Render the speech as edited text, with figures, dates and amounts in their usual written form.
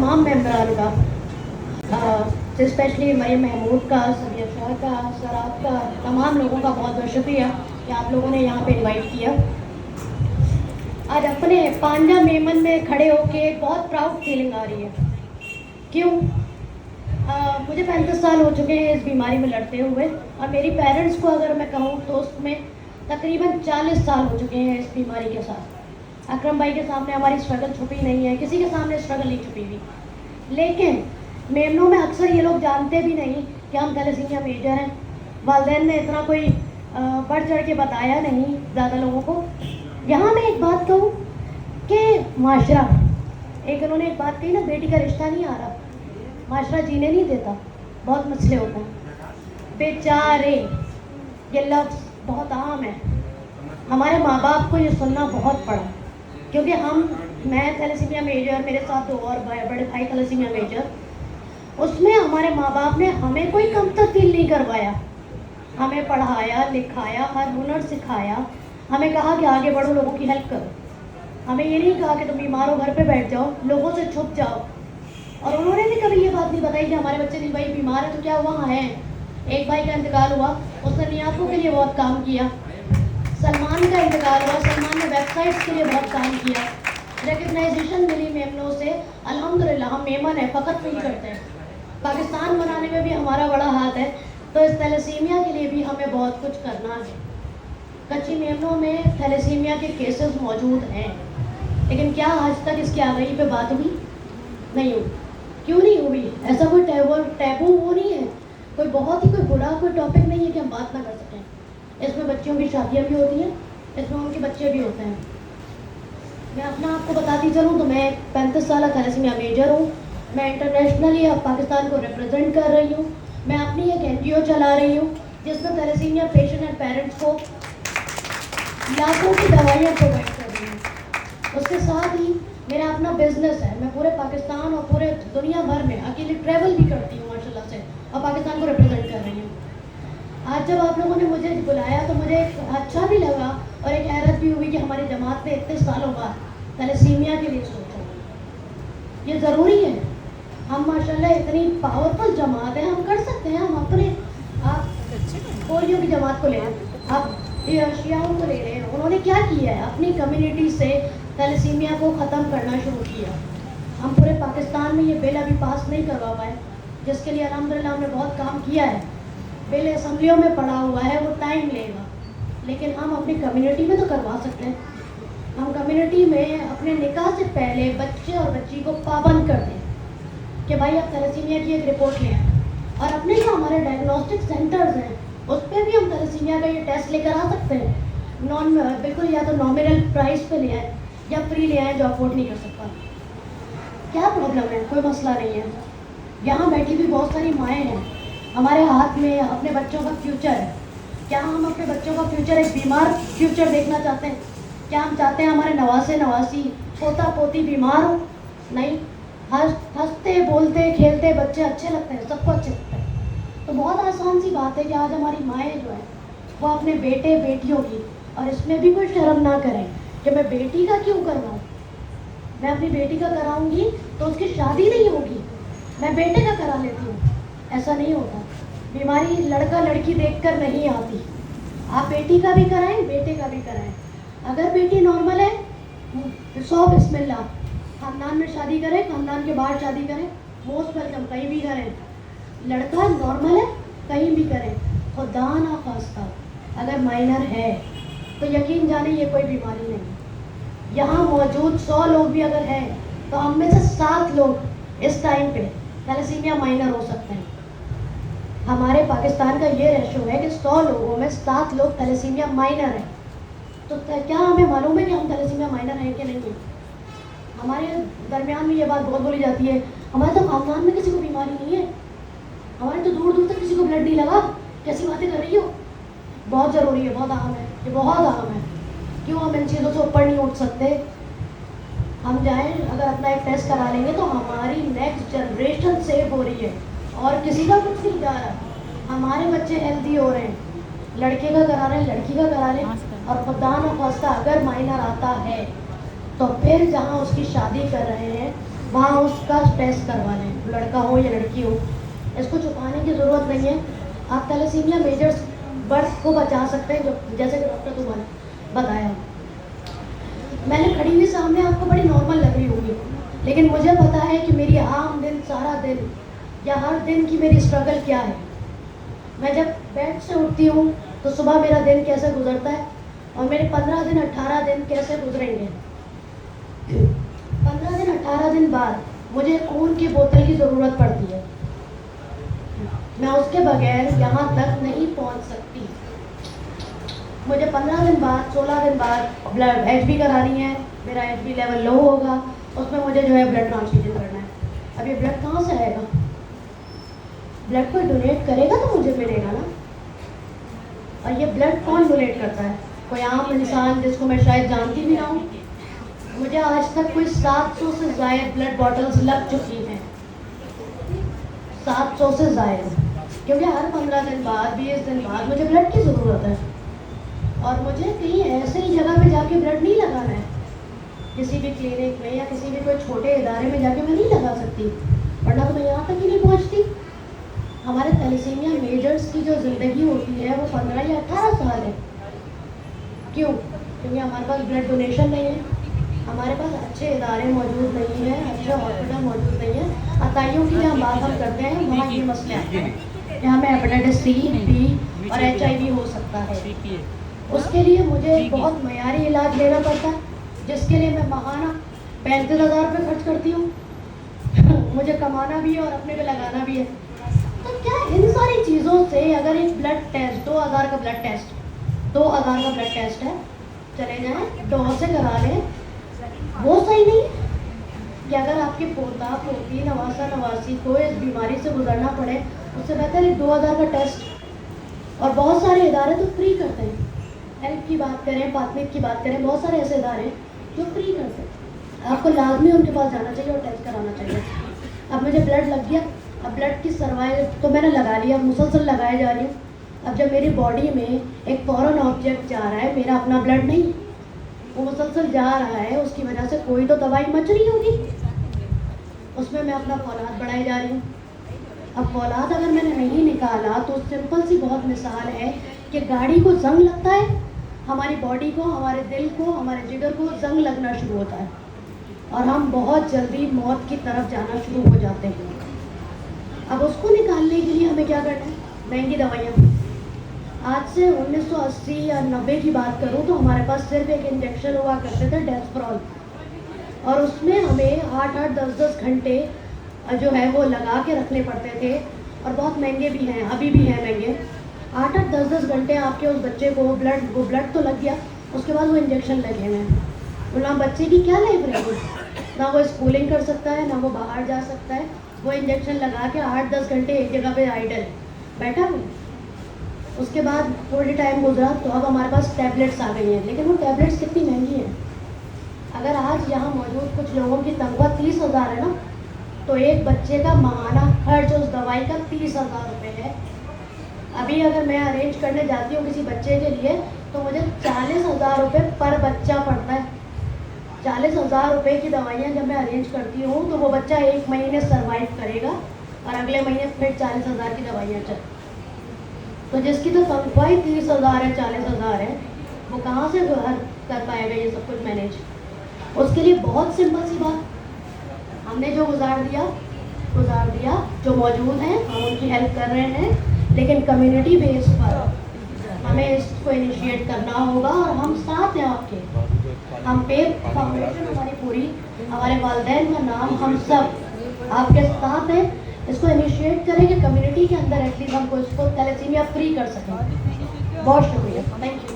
तमाम मेम्बरान का, स्पेशली मरीम महमूद का, सबिया शाह का, सराब का, तमाम लोगों का बहुत बहुत शुक्रिया कि आप लोगों ने यहाँ पे इनवाइट किया। आज अपने पांजा मेमन में खड़े होके बहुत प्राउड फीलिंग आ रही है। क्यों? मुझे 35 साल हो चुके हैं इस बीमारी में लड़ते हुए, और मेरी पेरेंट्स को अगर मैं कहूँ तो उसमें तकरीबन 40 साल हो चुके हैं इस बीमारी के साथ। अकरम भाई के सामने हमारी स्ट्रगल छुपी नहीं है, किसी के सामने स्ट्रगल नहीं छुपी हुई, लेकिन मेमनों में अक्सर ये लोग जानते भी नहीं कि हम थैलेसीमिया मेजर हैं। वालिदैन ने इतना कोई बढ़ चढ़ के बताया नहीं ज़्यादा लोगों को। यहाँ मैं एक बात कहूँ कि माशरा, उन्होंने एक बात कही ना, बेटी का रिश्ता नहीं आ रहा, माशरा जीने नहीं देता, बहुत मसले होते हैं बेचारे। ये लफ्ज़ बहुत आम है, हमारे माँ बाप को ये सुनना बहुत पड़ा, क्योंकि मैं थैलेसीमिया मेजर, मेरे साथ 2 और बड़े भाई थैलेसीमिया मेजर, उसमें हमारे माँ बाप ने हमें कोई कमतर फील नहीं करवाया। हमें पढ़ाया लिखाया, हर हुनर सिखाया, हमें कहा कि आगे बढ़ो, लोगों की हेल्प करो। हमें ये नहीं कहा कि तुम बीमार हो घर पे बैठ जाओ, लोगों से छुप जाओ। और उन्होंने भी कभी ये बात नहीं बताई कि हमारे बच्चे दिल भाई बीमार है तो क्या हुआ है। एक भाई का इंतकाल हुआ, उसने नियाफों के लिए बहुत काम किया। सलमान का इंतकाल हुआ, सलमान ने वेबसाइट्स के लिए बहुत काम किया। रिकग्नाइजेशन मिली मेमनों से, अल्हम्दुलिल्लाह हम मेमन है, फ़कत नहीं करते हैं। पाकिस्तान बनाने में भी हमारा बड़ा हाथ है, तो इस थैलेसीमिया के लिए भी हमें बहुत कुछ करना है। कच्ची मेमनों में थैलेसीमिया के केसेस मौजूद हैं, लेकिन क्या आज तक इसकी आगाही पे बात हुई? नहीं हुई। क्यों नहीं हुई? ऐसा कोई टैबू वो नहीं है, कोई बहुत ही कोई बुरा कोई टॉपिक नहीं है कि हम बात ना कर सकें। इसमें बच्चियों की शादियाँ भी होती हैं, इसमें उनके बच्चे भी होते हैं। मैं अपना आपको बताती चलूँ तो मैं 35 साल थैलेसीमिया मेजर हूँ। मैं इंटरनेशनली अब पाकिस्तान को रिप्रेजेंट कर रही हूँ। मैं अपनी एक NGO चला रही हूँ जिसमें थैलेसीमिया पेशेंट एंड पेरेंट्स को लाखों की दवाइयाँ प्रोवाइड कर रही हूँ। उसके साथ ही मेरा अपना बिजनेस है। मैं पूरे पाकिस्तान और पूरे दुनिया भर में अकेले ट्रैवल भी करती हूँ माशाल्लाह से, और पाकिस्तान को रिप्रेजेंट कर रही हूँ। आज जब आप लोगों ने मुझे बुलाया तो मुझे अच्छा भी लगा और एक हैरत भी हुई कि हमारी जमात ने इतने सालों बाद थैलेसीमिया के लिए सोचा। ये ज़रूरी है। हम माशाल्लाह इतनी पावरफुल जमात है, हम कर सकते हैं। हम अपने आप पोलियो की जमात को ले लें, आप शियाओं को ले लें। उन्होंने क्या किया है, अपनी कम्युनिटी से थैलेसीमिया को ख़त्म करना शुरू किया। हम पूरे पाकिस्तान में ये बिल अभी पास नहीं करवा पाए, जिसके लिए अल्हम्दुलिल्लाह हमने बहुत काम किया है। बिल असम्बलियों में पड़ा हुआ है, वो टाइम लेगा, लेकिन हम अपनी कम्युनिटी में तो करवा सकते हैं। हम कम्युनिटी में अपने निकाह से पहले बच्चे और बच्ची को पाबंद कर दें कि भाई आप थैलेसीमिया की एक रिपोर्ट लें, और अपने जो हमारे डायग्नोस्टिक सेंटर्स हैं उस पर भी हम थैलेसीमिया का ये टेस्ट लेकर आ सकते हैं। बिल्कुल, या तो नॉमिनल प्राइस पे ले आए या फ्री ले आए जो अफोर्ड नहीं कर सकता। क्या प्रॉब्लम है? कोई मसला नहीं है। यहाँ बैठी भी बहुत सारी माएँ हैं, हमारे हाथ में अपने बच्चों का फ्यूचर है। क्या हम अपने बच्चों का फ्यूचर एक बीमार फ्यूचर देखना चाहते हैं? क्या हम चाहते हैं हमारे नवासे नवासी पोता पोती बीमार हो? नहीं। हंसते बोलते खेलते बच्चे अच्छे लगते हैं, सबको अच्छे लगते हैं। तो बहुत आसान सी बात है कि आज हमारी माएँ जो है वो अपने बेटे बेटियों की, और इसमें भी कोई शर्म ना करें कि मैं बेटी का क्यों करवाऊँ। मैं अपनी बेटी का कराऊंगी तो उसकी शादी नहीं होगी, मैं बेटे का करा लेती हूँ। ऐसा नहीं होता। बीमारी लड़का लड़की देखकर नहीं आती। आप बेटी का भी कराएं, बेटे का भी कराएं। अगर बेटी नॉर्मल है तो 100 बिस्मिल्लाह, खानदान में शादी करें, खानदान के बाहर शादी करें, मोस्ट वेलकम, कहीं भी करें। लड़का नॉर्मल है, कहीं भी करें। खुदा ना खास्ता अगर माइनर है तो यकीन जाने ये कोई बीमारी नहीं। यहाँ मौजूद 100 लोग भी अगर हैं तो हम में से 7 लोग इस टाइम पे थैलेसीमिया माइनर हो सकते हैं। हमारे पाकिस्तान का ये रेशो है कि 100 लोगों में 7 लोग थैलेसीमिया माइनर हैं। तो क्या हमें मालूम है कि हम थैलेसीमिया माइनर हैं कि नहीं है? हमारे दरमियान में ये बात बहुत बोली जाती है, हमारे तो खानदान में किसी को बीमारी नहीं है, हमारे तो दूर दूर तक किसी को ब्लड नहीं लगा। कैसी बातें कर रही हो? बहुत ज़रूरी है, बहुत अहम है, ये बहुत अहम है। क्यों हम इन चीज़ों से ऊपर नहीं उठ सकते? हम जाएं, अगर अपना एक टेस्ट करा लेंगे तो हमारी नेक्स्ट जनरेशन सेव हो रही है, और किसी का कुछ नहीं जा रहा। हमारे बच्चे हेल्दी हो रहे हैं, लड़के का करा रहे हैं, लड़की का करा रहे हैं। और खुदा न खास्ता अगर माइनर आता है तो फिर जहाँ उसकी शादी कर रहे हैं वहाँ उसका टेस्ट करवा लें, लड़का हो या लड़की हो। इसको छुपाने की ज़रूरत नहीं है। आप थैलेसीमिया मेजर्स बर्थ को बचा सकते हैं, जो जैसे कि डॉक्टर तुम्हारे बताया। मैंने खड़ी हुई सामने आपको बड़ी नॉर्मल लग रही होगी, लेकिन मुझे पता है कि मेरी आम दिन, सारा दिन या हर दिन की मेरी स्ट्रगल क्या है। मैं जब बेड से उठती हूँ तो सुबह मेरा दिन कैसे गुजरता है, और मेरे 15 दिन 18 दिन कैसे गुजरेंगे। 15 दिन 18 दिन बाद मुझे खून की बोतल की ज़रूरत पड़ती है। मैं उसके बगैर यहाँ तक नहीं पहुँच सकती। मुझे 15 दिन बाद, 16 दिन बाद ब्लड HB करानी है। मेरा HB लेवल लो होगा, उसमें मुझे जो है ब्लड ट्रांसफ्यूजन करना है। अब ये ब्लड कहाँ से आएगा? ब्लड कोई डोनेट करेगा तो मुझे मिलेगा ना। और ये ब्लड कौन डोनेट करता है? कोई आम इंसान जिसको मैं शायद जानती भी ना हूँ। मुझे आज तक कोई 700 से ज़ायद ब्लड बॉटल्स लग चुकी हैं, 700 से ज़ायद, क्योंकि हर 15 दिन बाद, 20 दिन बाद मुझे ब्लड की ज़रूरत है। और मुझे कहीं ऐसे ही जगह पे जाके ब्लड नहीं लगाना है, किसी भी क्लिनिक में या किसी भी कोई छोटे इदारे में जाके मैं नहीं लगा सकती, वरना तो मैं यहाँ तक ही नहीं पहुँचती। हमारे थैलेसीमिया मेजर्स की जो ज़िंदगी होती है वो 15 या 18 साल है। क्यों? क्योंकि हमारे पास ब्लड डोनेशन नहीं है, हमारे पास अच्छे इदारे मौजूद नहीं हैं, अच्छे हॉस्पिटल मौजूद नहीं है। अताइयों की जहाँ बात हम करते हैं वहाँ ये मसले आते हैं। यहाँ में हेपेटाइटिस C, B और HIV हो सकता है। उसके लिए मुझे बहुत मयारी इलाज लेना पड़ता है, जिसके लिए मैं माहाना 35,000 रुपये खर्च करती हूँ। मुझे कमाना भी है और अपने पे लगाना भी है। तो क्या इन सारी चीज़ों से अगर एक ब्लड टेस्ट, 2,000 का ब्लड टेस्ट, 2,000 का ब्लड टेस्ट है, चले जाएँ डॉ से करा लें, वो सही नहीं है कि अगर आपके पोता पोती नवासा नवासी को इस बीमारी से गुजरना पड़े, उससे बेहतर एक 2,000 का टेस्ट। और बहुत सारे इदारे तो फ्री करते हैं। हेल्प की बात करें, प्राथमिक की बात करें, बहुत सारे ऐसे इदारे जो फ्री करते हैं। आपको लाजमी उनके पास जाना चाहिए और टेस्ट कराना चाहिए। अब मुझे ब्लड लग गया, अब ब्लड की सर्वाइव तो मैंने लगा लिया, मुसलसल लगाए जा रही हूँ। अब जब मेरी बॉडी में एक फॉरेन ऑब्जेक्ट जा रहा है, मेरा अपना ब्लड नहीं, वो मुसलसल जा रहा है, उसकी वजह से कोई तो दवाई मच रही होगी, उसमें मैं अपना फौलाद बढ़ाई जा रही हूँ। अब फौलाद अगर मैंने नहीं निकाला तो सिंपल सी बहुत मिसाल है कि गाड़ी को जंग लगता है, हमारी बॉडी को, हमारे दिल को, हमारे जिगर को जंग लगना शुरू होता है और हम बहुत जल्दी मौत की तरफ जाना शुरू हो जाते हैं। अब उसको निकालने के लिए हमें क्या करना है? महंगी दवाइयाँ। आज से 1980 या 90 की बात करूँ तो हमारे पास सिर्फ एक इंजेक्शन हुआ करते थे, डेस्परॉल, और उसमें हमें 8-8, 10-10 घंटे जो है वो लगा के रखने पड़ते थे, और बहुत महंगे भी हैं, अभी भी हैं महंगे। 8-8, 10-10 घंटे आपके उस बच्चे को ब्लड तो लग गया, उसके बाद वो इंजेक्शन लगे हुए हैं। बोला बच्चे की क्या लाइफ रहेगी? ना वो स्कूलिंग कर सकता है, ना वो बाहर जा सकता है। वो इंजेक्शन लगा के 8-10 घंटे एक जगह पे आइडल बैठा हुआ। उसके बाद थोड़ी टाइम गुजरा तो अब हमारे पास टैबलेट्स आ गई हैं, लेकिन वो टैबलेट्स कितनी महंगी हैं। अगर आज यहाँ मौजूद कुछ लोगों की तनख्वाह 30,000 है ना, तो एक बच्चे का माहाना खर्च उस दवाई का 30,000 रुपये है। अभी अगर मैं अरेंज करने जाती हूँ किसी बच्चे के लिए तो मुझे 40,000 रुपये पर बच्चा पड़ता है। 40,000 रुपये की दवाइयाँ जब मैं अरेंज करती हूँ तो वो बच्चा 1 महीने सर्वाइव करेगा और अगले महीने फिर 40,000 की दवाइयाँ चल। तो जिसकी तो तनख्वाह ही 30,000 है, 40,000 है, वो कहाँ से कर पाएगा ये सब कुछ मैनेज? उसके लिए बहुत सिंपल सी बात, हमने जो गुजार दिया, जो मौजूद हैं हम उनकी हेल्प कर रहे हैं, लेकिन कम्युनिटी बेस पर हमें इसको इनिशिएट करना होगा और हम साथ हैं आपके। हम पे फाउंडेशन हमारी पूरी, हमारे वालिदैन का नाम, हम सब आपके साथ हैं। इसको इनिशिएट करें कि कम्युनिटी के अंदर एटलीस्ट हमको इसको थैलेसीमिया फ्री कर सकें। बहुत शुक्रिया, थैंक यू।